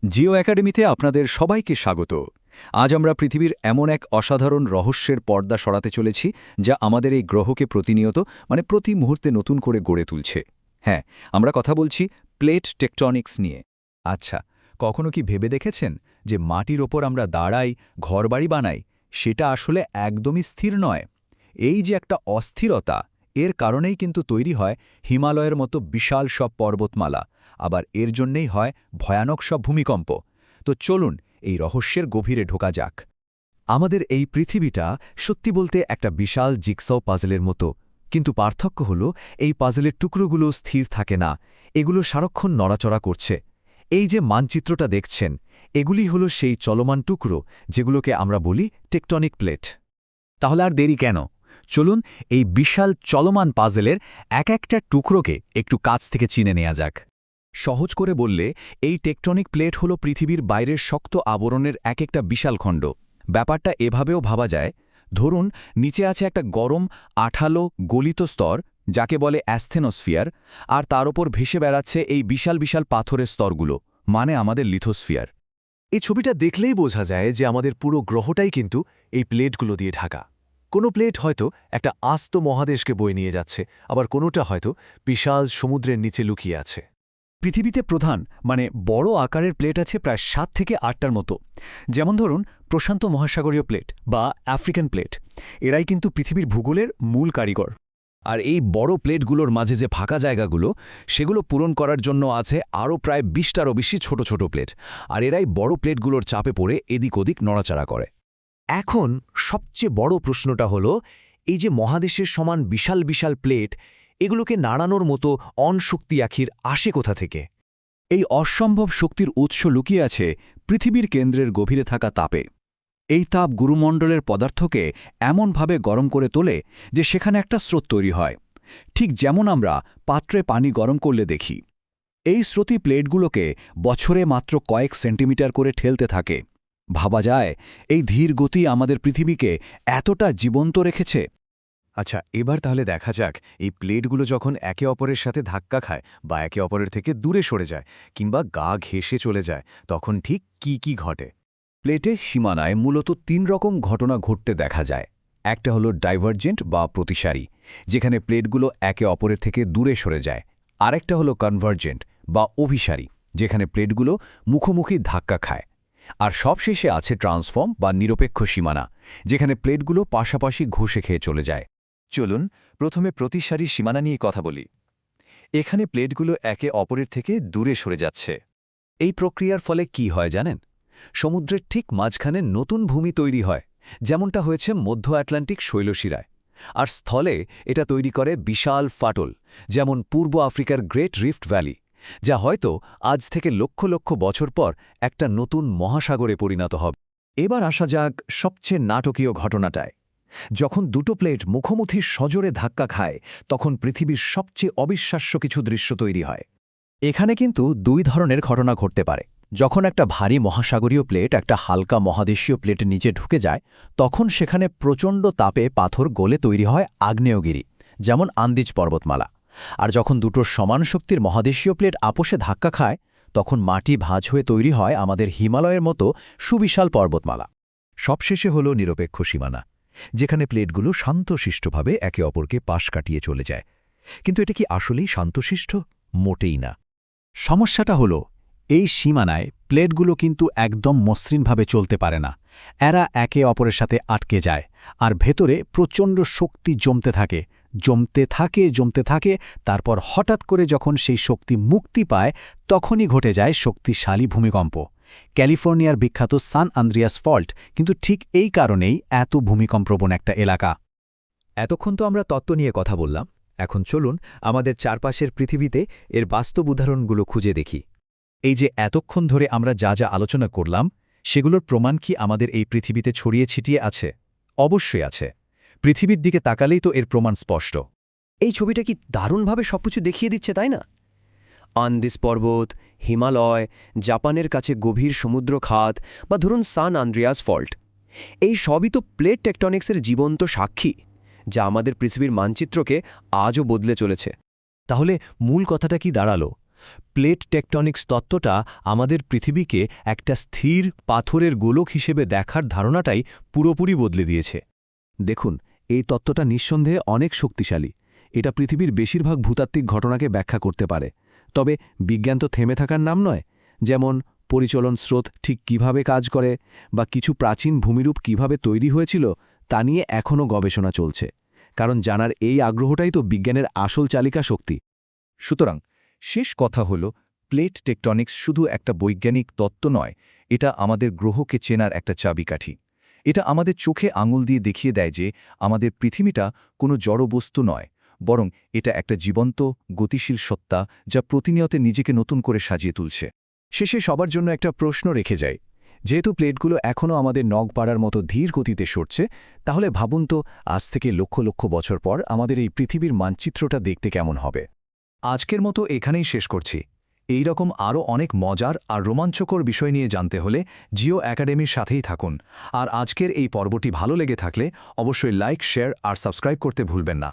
জিও একাডেমিতে আপনাদের সবাইকে স্বাগত। আজ আমরা পৃথিবীর এমন এক অসাধারণ রহস্যের পর্দা সরাতে চলেছি যা আমাদের এই গ্রহকে প্রতিনিয়ত প্রতি মুহূর্তে নতুন করে গড়ে তুলছে। হ্যাঁ, আমরা কথা বলছি প্লেট টেকটনিক্স নিয়ে। আচ্ছা, কখনো কি ভেবে দেখেছেন যে মাটির ওপর আমরা দাঁড়াই, ঘরবাড়ি বানাই, সেটা আসলে একদমই স্থির নয়। এই যে একটা অস্থিরতা, এর কারণেই কিন্তু তৈরি হয় হিমালয়ের মতো বিশাল সব পর্বতমালা, আবার এর জন্যেই হয় ভয়ানক সব ভূমিকম্প। তো চলুন এই রহস্যের গভীরে ঢোকা যাক। আমাদের এই পৃথিবীটা সত্যি বলতে একটা বিশাল জিগসও পাজলের মতো, কিন্তু পার্থক্য হল এই পাজলের টুকরোগুলো স্থির থাকে না, এগুলো সারাক্ষণ নড়াচড়া করছে। এই যে মানচিত্রটা দেখছেন, এগুলি হল সেই চলমান টুকরো যেগুলোকে আমরা বলি টেকটনিক প্লেট। তাহলে আর দেরি কেন, চলুন এই বিশাল চলমান পাজলের এক একটা টুকরোকে একটু কাছ থেকে চিনে নেওয়া যাক। সহজ করে বললে এই টেকটনিক প্লেট হল পৃথিবীর বাইরের শক্ত আবরণের এক একটা বিশাল খণ্ড। ব্যাপারটা এভাবেও ভাবা যায়, ধরুন নিচে আছে একটা গরম আঠালো গলিত স্তর, যাকে বলে অ্যাস্থেনোস্ফিয়ার, আর তার ওপর ভেসে বেড়াচ্ছে এই বিশাল বিশাল পাথরের স্তরগুলো, মানে আমাদের লিথোস্ফিয়ার। এই ছবিটা দেখলেই বোঝা যায় যে আমাদের পুরো গ্রহটাই কিন্তু এই প্লেটগুলো দিয়ে ঢাকা। কোনো প্লেট হয়তো একটা আস্ত মহাদেশকে বয়ে নিয়ে যাচ্ছে, আবার কোনোটা হয়তো বিশাল সমুদ্রের নিচে লুকিয়ে আছে। পৃথিবীতে প্রধান বড় আকারের প্লেট আছে প্রায় 7 থেকে 8টার মতো। যেমন ধরুন প্রশান্ত মহাসাগরীয় প্লেট বা আফ্রিকান প্লেট, এরাই কিন্তু পৃথিবীর ভূগোলের মূল কারিগর। আর এই বড় প্লেটগুলোর মাঝে যে ফাঁকা জায়গাগুলো, সেগুলো পূরণ করার জন্য আছে আরও প্রায় 20টারও বেশি ছোট ছোট প্লেট, আর এরাই বড় প্লেটগুলোর চাপে পড়ে এদিক ওদিক নড়াচড়া করে। এখন সবচেয়ে বড় প্রশ্নটা হলো, এই যে মহাদেশের সমান বিশাল বিশাল প্লেট, এগুলোকে নাড়ানোর মতো অনশক্তি আখির আসে কোথা থেকে? এই অসম্ভব শক্তির উৎস লুকিয়ে আছে পৃথিবীর কেন্দ্রের গভীরে থাকা তাপে। এই তাপ গুরুমণ্ডলের পদার্থকে এমনভাবে গরম করে তোলে যে সেখানে একটা স্রোত তৈরি হয়, ঠিক যেমন আমরা পাত্রে পানি গরম করলে দেখি। এই স্রোতি প্লেটগুলোকে বছরে মাত্র কয়েক সেন্টিমিটার করে ঠেলতে থাকে। ভাবা যায় এই ধীর গতি আমাদের পৃথিবীকে এতটা জীবন্ত রেখেছে। আচ্ছা, এবার তাহলে দেখা যাক এই প্লেটগুলো যখন একে অপরের সাথে ধাক্কা খায় বা একে অপরের থেকে দূরে সরে যায় কিংবা গা ঘেঁষে চলে যায়, তখন ঠিক কি কি ঘটে। প্লেটের সীমানায় মূলত 3 রকম ঘটনা ঘটতে দেখা যায়। একটা হলো ডাইভার্জেন্ট বা প্রতিসারী, যেখানে প্লেটগুলো একে অপরের থেকে দূরে সরে যায়। আরেকটা হলো কনভার্জেন্ট বা অভিসারী, যেখানে প্লেটগুলো মুখোমুখি ধাক্কা খায়। আর সবশেষে আছে ট্রান্সফর্ম বা নিরপেক্ষ সীমানা, যেখানে প্লেটগুলো পাশাপাশি ঘষে খেয়ে চলে যায়। চলুন প্রথমে প্রতিসারী সীমানা নিয়ে কথা বলি। এখানে প্লেটগুলো একে অপরের থেকে দূরে সরে যাচ্ছে। এই প্রক্রিয়ার ফলে কি হয় জানেন? সমুদ্রের ঠিক মাঝখানে নতুন ভূমি তৈরি হয়, যেমনটা হয়েছে মধ্য আটলান্টিক শৈলশিরায়। আর স্থলে এটা তৈরি করে বিশাল ফাটল, যেমন পূর্ব আফ্রিকার গ্রেট রিফট ভ্যালি, যা হয়তো আজ থেকে লক্ষ লক্ষ বছর পর একটা নতুন মহাসাগরে পরিণত হবে। এবার আসা যাক সবচেয়ে নাটকীয় ঘটনাটায়। যখন দুটো প্লেট মুখোমুখি সজোরে ধাক্কা খায়, তখন পৃথিবীর সবচেয়ে অবিশ্বাস্য কিছু দৃশ্য তৈরি হয়। এখানে কিন্তু 2 ধরনের ঘটনা ঘটতে পারে। যখন একটা ভারী মহাসাগরীয় প্লেট একটা হালকা মহাদেশীয় প্লেটের নিচে ঢুকে যায়, তখন সেখানে প্রচণ্ড তাপে পাথর গলে তৈরি হয় আগ্নেয়গিরি, যেমন আন্দিজ পর্বতমালা। আর যখন দুটো সমান শক্তির মহাদেশীয় প্লেট আপোষে ধাক্কা খায়, তখন মাটি ভাঁজ হয়ে তৈরি হয় আমাদের হিমালয়ের মতো সুবিশাল পর্বতমালা। সবশেষে হল নিরপেক্ষ সীমানা, যেখানে প্লেটগুলো শান্তশিষ্টভাবে একে অপরকে পাশ কাটিয়ে চলে যায়। কিন্তু এটা কি আসলেই শান্তশিষ্ট? মোটেই না। সমস্যাটা হলো, এই সীমানায় প্লেটগুলো কিন্তু একদম মসৃণভাবে চলতে পারে না। এরা একে অপরের সাথে আটকে যায়, আর ভেতরে প্রচণ্ড শক্তি জমতে থাকে। তারপর হঠাৎ করে যখন সেই শক্তি মুক্তি পায়, তখনই ঘটে যায় শক্তিশালী ভূমিকম্প। ক্যালিফোর্নিয়ার বিখ্যাত সান আন্দ্রিয়াস ফল্ট কিন্তু ঠিক এই কারণেই এত ভূমিকম্পপ্রবণ একটা এলাকা। এতক্ষণ তো আমরা তত্ত্ব নিয়ে কথা বললাম, এখন চলুন আমাদের চারপাশের পৃথিবীতে এর বাস্তব উদাহরণগুলো খুঁজে দেখি। এই যে এতক্ষণ ধরে আমরা যা যা আলোচনা করলাম, সেগুলোর প্রমাণ কি আমাদের এই পৃথিবীতে ছড়িয়ে ছিটিয়ে আছে? অবশ্যই আছে। পৃথিবীর দিকে তাকালেই তো এর প্রমাণ স্পষ্ট। এই ছবিটা কি দারুণভাবে সবকিছু দেখিয়ে দিচ্ছে, তাই না? আন্দিজ পর্বত, হিমালয়, জাপানের কাছে গভীর সমুদ্র খাত, বা ধরুন সান আন্দ্রিয়াস ফল্ট, এই সবই তো প্লেট টেকটনিক্সের জীবন্ত সাক্ষী, যা আমাদের পৃথিবীর মানচিত্রকে আজও বদলে চলেছে। তাহলে মূল কথাটা কি দাঁড়ালো? প্লেট টেকটনিক্স তত্ত্বটা আমাদের পৃথিবীকে একটা স্থির পাথরের গোলক হিসেবে দেখার ধারণাটাই পুরোপুরি বদলে দিয়েছে। দেখুন, এই তত্ত্বটা নিঃসন্দেহে অনেক শক্তিশালী। এটা পৃথিবীর বেশিরভাগ ভূতাত্ত্বিক ঘটনাকে ব্যাখ্যা করতে পারে। তবে বিজ্ঞান তো থেমে থাকার নাম নয়। যেমন পরিচলন স্রোত ঠিক কিভাবে কাজ করে বা কিছু প্রাচীন ভূমিরূপ কিভাবে তৈরি হয়েছিল তা নিয়ে এখনও গবেষণা চলছে। কারণ জানার এই আগ্রহটাই তো বিজ্ঞানের আসল চালিকা শক্তি। সুতরাং শেষ কথা হল, প্লেট টেকটনিক্স শুধু একটা বৈজ্ঞানিক তত্ত্ব নয়, এটা আমাদের গ্রহকে চেনার একটা চাবিকাঠি। এটা আমাদের চোখে আঙুল দিয়ে দেখিয়ে দেয় যে আমাদের পৃথিবীটা কোনো জড়বস্তু নয়, বরং এটা একটা জীবন্ত, গতিশীল সত্তা যা প্রতিনিয়ত নিজেকে নতুন করে সাজিয়ে তুলছে। শেষে সবার জন্য একটা প্রশ্ন রেখে যায়। যেহেতু প্লেটগুলো এখনও আমাদের নখ পাড়ার মতো ধীর গতিতে সরছে, তাহলে ভাবুন তো আজ থেকে লক্ষ লক্ষ বছর পর আমাদের এই পৃথিবীর মানচিত্রটা দেখতে কেমন হবে। আজকের মতো এখানেই শেষ করছি। এই রকম আরও অনেক মজার আর রোমাঞ্চকর বিষয় নিয়ে জানতে হলে জিও একাডেমির সাথেই থাকুন। আর আজকের এই পর্বটি ভালো লেগে থাকলে অবশ্যই লাইক, শেয়ার আর সাবস্ক্রাইব করতে ভুলবেন না।